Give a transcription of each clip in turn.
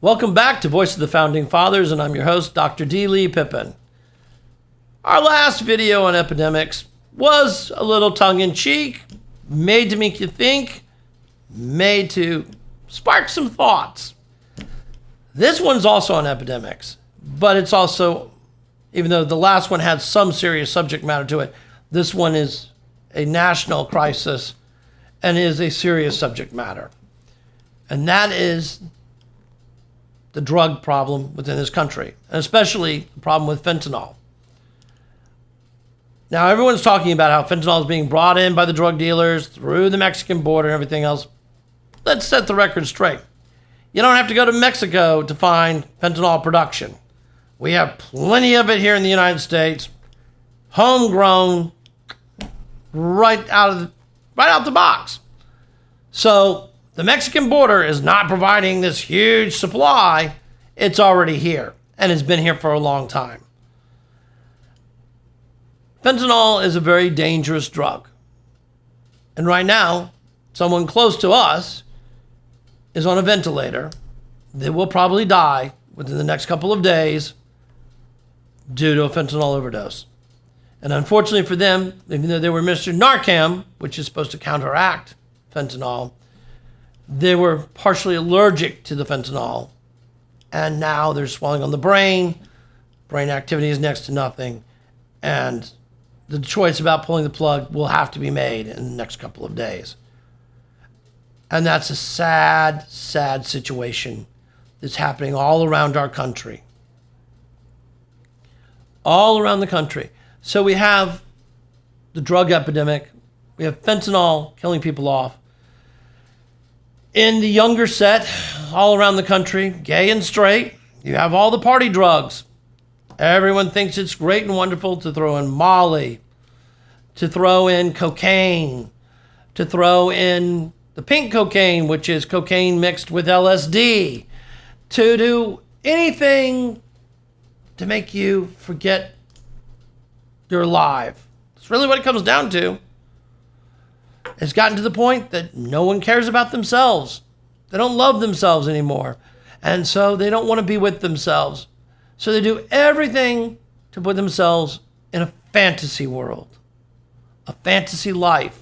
Welcome back to Voice of the Founding Fathers, and I'm your host, Dr. D. Lee Pippin. Our last video on epidemics was a little tongue-in-cheek, made to make you think, made to spark some thoughts. This one's also on epidemics, but it's also, even though the last one had some serious subject matter to it, this one is a national crisis and is a serious subject matter. And that is the drug problem within this country, and especially the problem with fentanyl. Now, everyone's talking about how fentanyl is being brought in by the drug dealers through the Mexican border and everything else. Let's set the record straight. You don't have to go to Mexico to find fentanyl production. We have plenty of it here in the United States, homegrown, right out the box. So the Mexican border is not providing this huge supply. It's already here and has been here for a long time. Fentanyl is a very dangerous drug. And right now, someone close to us is on a ventilator. They will probably die within the next couple of days due to a fentanyl overdose. And unfortunately for them, even though they were administered Narcan, which is supposed to counteract fentanyl, they were partially allergic to the fentanyl. And now there's swelling on the brain. Brain activity is next to nothing. And the choice about pulling the plug will have to be made in the next couple of days. And that's a sad, sad situation that's happening all around our country. All around the country. So we have the drug epidemic. We have fentanyl killing people off. In the younger set, all around the country, gay and straight, you have all the party drugs. Everyone thinks it's great and wonderful to throw in Molly, to throw in cocaine, to throw in the pink cocaine, which is cocaine mixed with LSD, to do anything to make you forget you're alive. That's really what it comes down to. It's gotten to the point that no one cares about themselves. They don't love themselves anymore. And so they don't want to be with themselves. So they do everything to put themselves in a fantasy world, a fantasy life.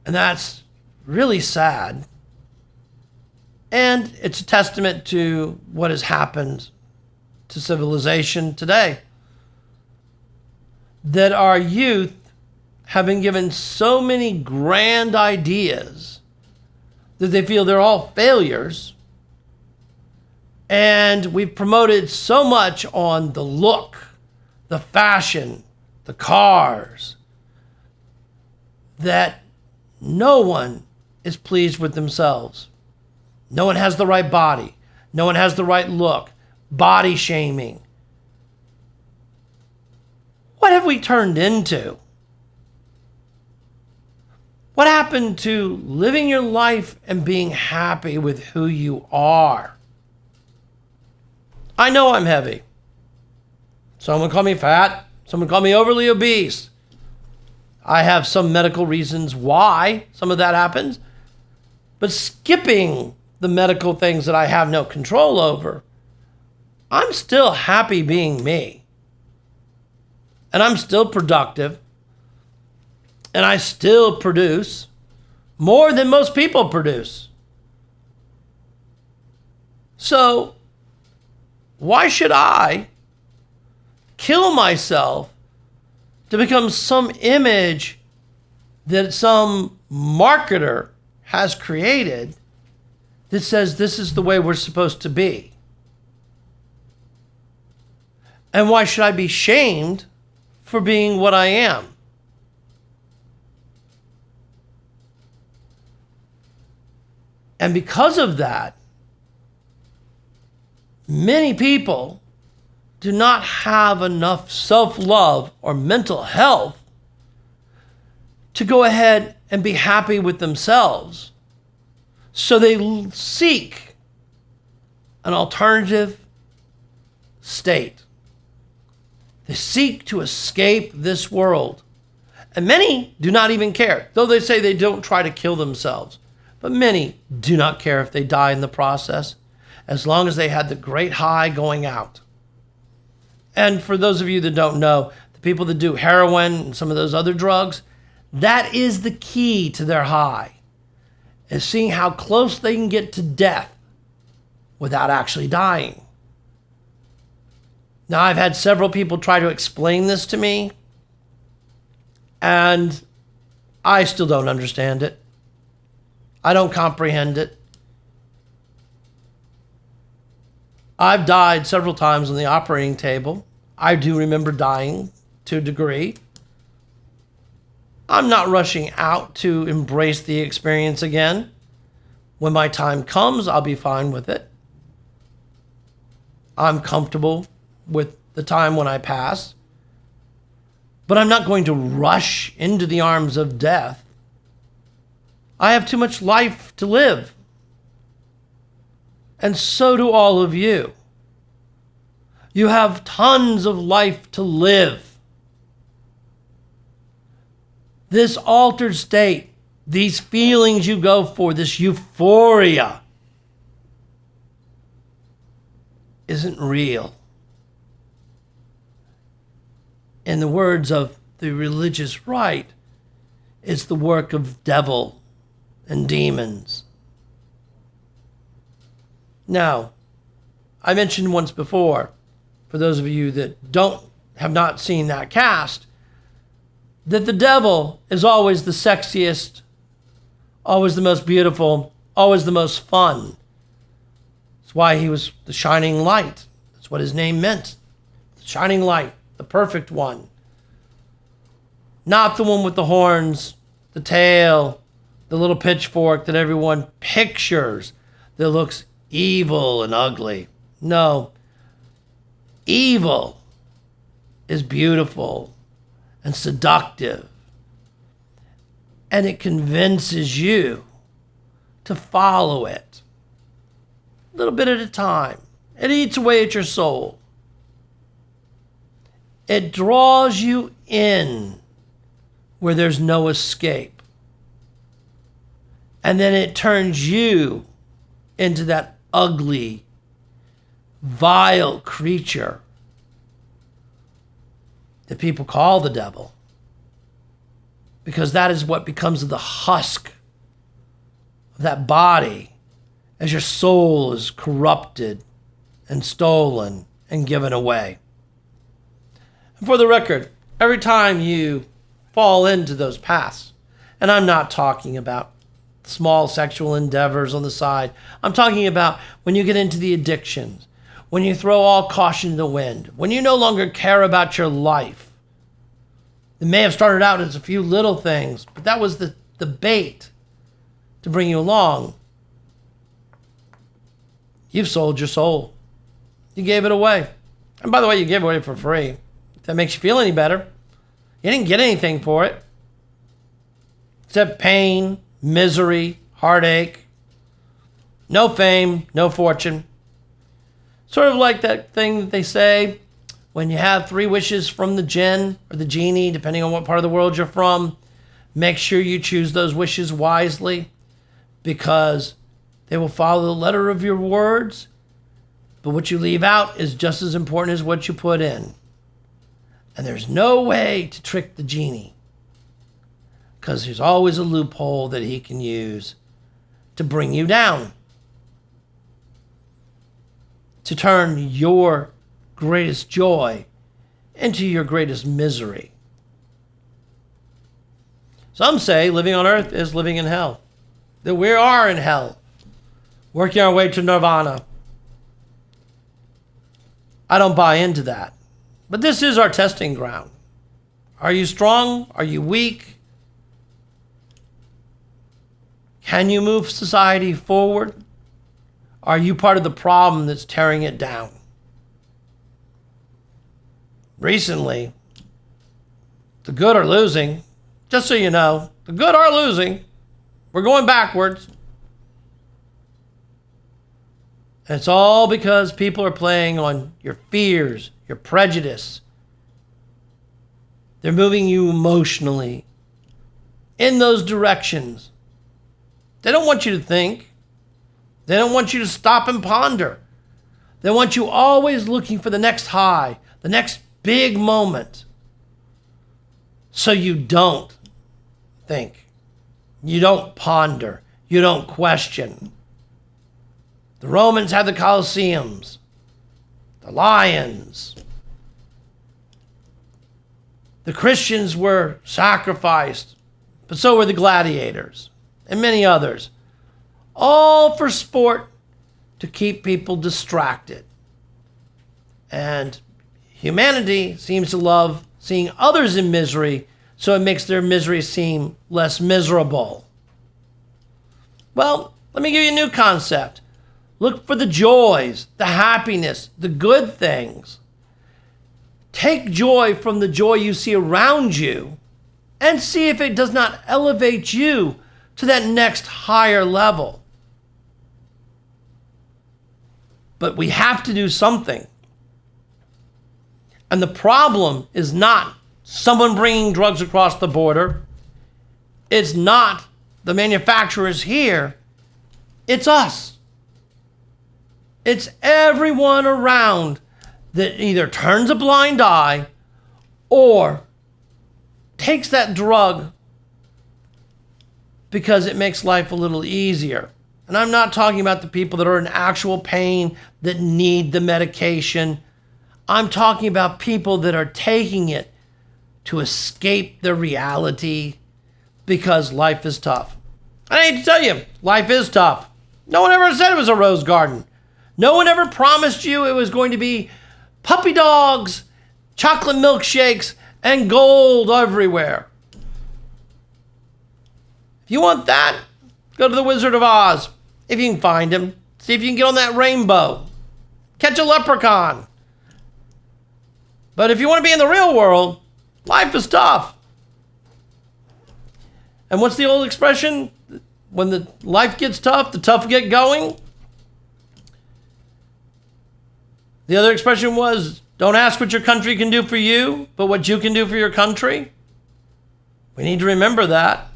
And that's really sad. And it's a testament to what has happened to civilization today. That our youth have been given so many grand ideas that they feel they're all failures. And we've promoted so much on the look, the fashion, the cars, that no one is pleased with themselves. No one has the right body. No one has the right look. Body shaming. What have we turned into? What happened to living your life and being happy with who you are? I know I'm heavy. Someone call me fat. Someone call me overly obese. I have some medical reasons why some of that happens. But skipping the medical things that I have no control over, I'm still happy being me. And I'm still productive. And I still produce more than most people produce. So, why should I kill myself to become some image that some marketer has created that says this is the way we're supposed to be? And why should I be shamed for being what I am? And because of that, many people do not have enough self-love or mental health to go ahead and be happy with themselves. So they seek an alternative state. They seek to escape this world. And many do not even care, though they say they don't try to kill themselves. but many do not care if they die in the process, as long as they had the great high going out. And for those of you that don't know, the people that do heroin and some of those other drugs, that is the key to their high, is seeing how close they can get to death without actually dying. Now, I've had several people try to explain this to me, and I still don't understand it. I don't comprehend it. I've died several times on the operating table. I do remember dying to a degree. I'm not rushing out to embrace the experience again. When my time comes, I'll be fine with it. I'm comfortable with the time when I pass. But I'm not going to rush into the arms of death. I have too much life to live. And so do all of you. You have tons of life to live. This altered state, these feelings you go for, this euphoria, isn't real. In the words of the religious right, it's the work of devil and demons. Now, I mentioned once before, for those of you that have not seen that cast, that the devil is always the sexiest, always the most beautiful, always the most fun. That's why he was the shining light. That's what his name meant. The shining light, the perfect one. Not the one with the horns, the tail, the little pitchfork that everyone pictures that looks evil and ugly. No. Evil is beautiful and seductive. And it convinces you to follow it. A little bit at a time. It eats away at your soul. It draws you in where there's no escape. And then it turns you into that ugly, vile creature that people call the devil. Because that is what becomes of the husk of that body as your soul is corrupted and stolen and given away. And for the record, every time you fall into those paths, and I'm not talking about small sexual endeavors on the side. I'm talking about when you get into the addictions, when you throw all caution to the wind, when you no longer care about your life. It may have started out as a few little things, but that was the bait to bring you along. You've sold your soul. You gave it away. And by the way, you gave it away for free. If that makes you feel any better. You didn't get anything for it. Except pain, misery, heartache, no fame, no fortune. Sort of like that thing that they say when you have 3 wishes from the jinn or the genie, depending on what part of the world you're from, make sure you choose those wishes wisely because they will follow the letter of your words, but what you leave out is just as important as what you put in. And there's no way to trick the genie, because there's always a loophole that he can use to bring you down, to turn your greatest joy into your greatest misery. Some say living on earth is living in hell, that we are in hell, working our way to nirvana. I don't buy into that. But this is our testing ground. Are you strong? Are you weak? Can you move society forward? Are you part of the problem that's tearing it down? Recently, the good are losing. Just so you know, the good are losing. We're going backwards. And it's all because people are playing on your fears, your prejudice. They're moving you emotionally in those directions They don't want you to think. They don't want you to stop and ponder. They want you always looking for the next high, the next big moment. So you don't think. You don't ponder. You don't question. The Romans had the Colosseums, the lions. The Christians were sacrificed, but so were the gladiators and many others. All for sport, to keep people distracted. And humanity seems to love seeing others in misery, so it makes their misery seem less miserable. Well, let me give you a new concept. Look for the joys, the happiness, the good things. Take joy from the joy you see around you and see if it does not elevate you to that next higher level. But we have to do something. And the problem is not someone bringing drugs across the border. It's not the manufacturers here. It's us. It's everyone around that either turns a blind eye or takes that drug because it makes life a little easier. And I'm not talking about the people that are in actual pain that need the medication. I'm talking about people that are taking it to escape the reality because life is tough. I hate to tell you, life is tough. No one ever said it was a rose garden. No one ever promised you it was going to be puppy dogs, chocolate milkshakes, and gold everywhere. If you want that, go to the Wizard of Oz. If you can find him. See if you can get on that rainbow. Catch a leprechaun. But if you want to be in the real world, life is tough. And what's the old expression? When the life gets tough, the tough get going. The other expression was, don't ask what your country can do for you, but what you can do for your country. We need to remember that.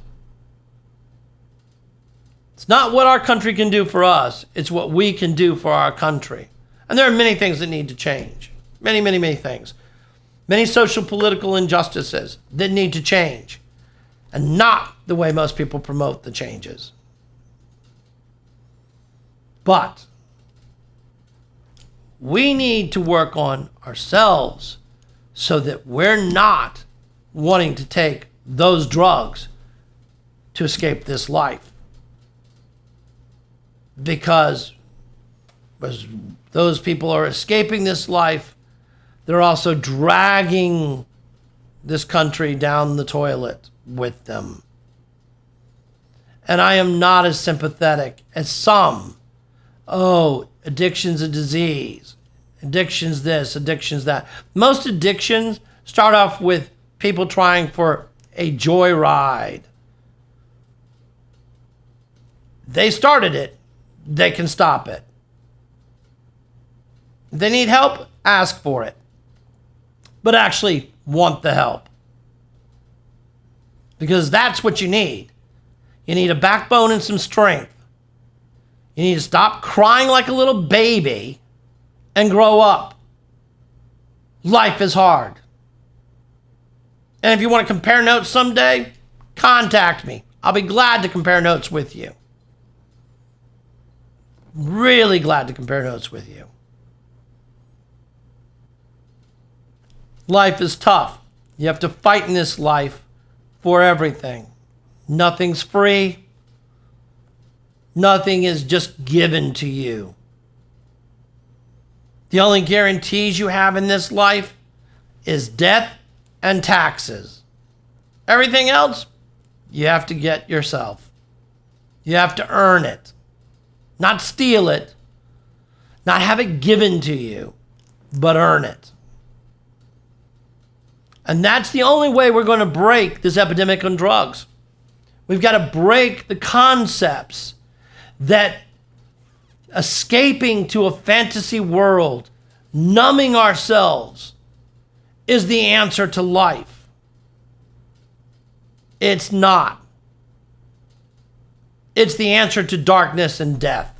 It's not what our country can do for us. It's what we can do for our country. And there are many things that need to change. Many, many, many things. Many social political injustices that need to change. And not the way most people promote the changes. But we need to work on ourselves so that we're not wanting to take those drugs to escape this life. Because as those people are escaping this life, they're also dragging this country down the toilet with them. And I am not as sympathetic as some. Oh, addiction's a disease. Addiction's this, addiction's that. Most addictions start off with people trying for a joyride. They started it. They can stop it. If they need help, ask for it. But actually want the help. Because that's what you need. You need a backbone and some strength. You need to stop crying like a little baby and grow up. Life is hard. And if you want to compare notes someday, contact me. I'll be glad to compare notes with you. Really glad to compare notes with you. Life is tough. You have to fight in this life for everything. Nothing's free. Nothing is just given to you. The only guarantees you have in this life is death and taxes. Everything else, you have to get yourself. You have to earn it. Not steal it, not have it given to you, but earn it. And that's the only way we're going to break this epidemic on drugs. We've got to break the concepts that escaping to a fantasy world, numbing ourselves, is the answer to life. It's not. It's the answer to darkness and death.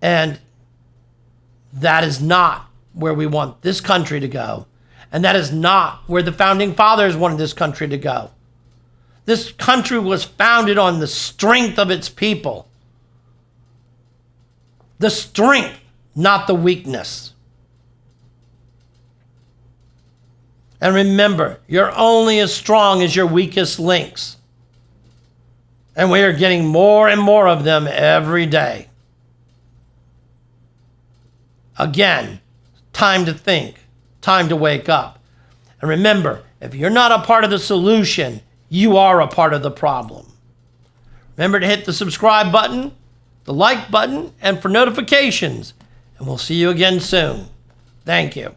And that is not where we want this country to go. And that is not where the founding fathers wanted this country to go. This country was founded on the strength of its people. The strength, not the weakness. And remember, you're only as strong as your weakest links. And we are getting more and more of them every day. Again, time to think, time to wake up. And remember, if you're not a part of the solution, you are a part of the problem. Remember to hit the subscribe button, the like button, and for notifications. And we'll see you again soon. Thank you.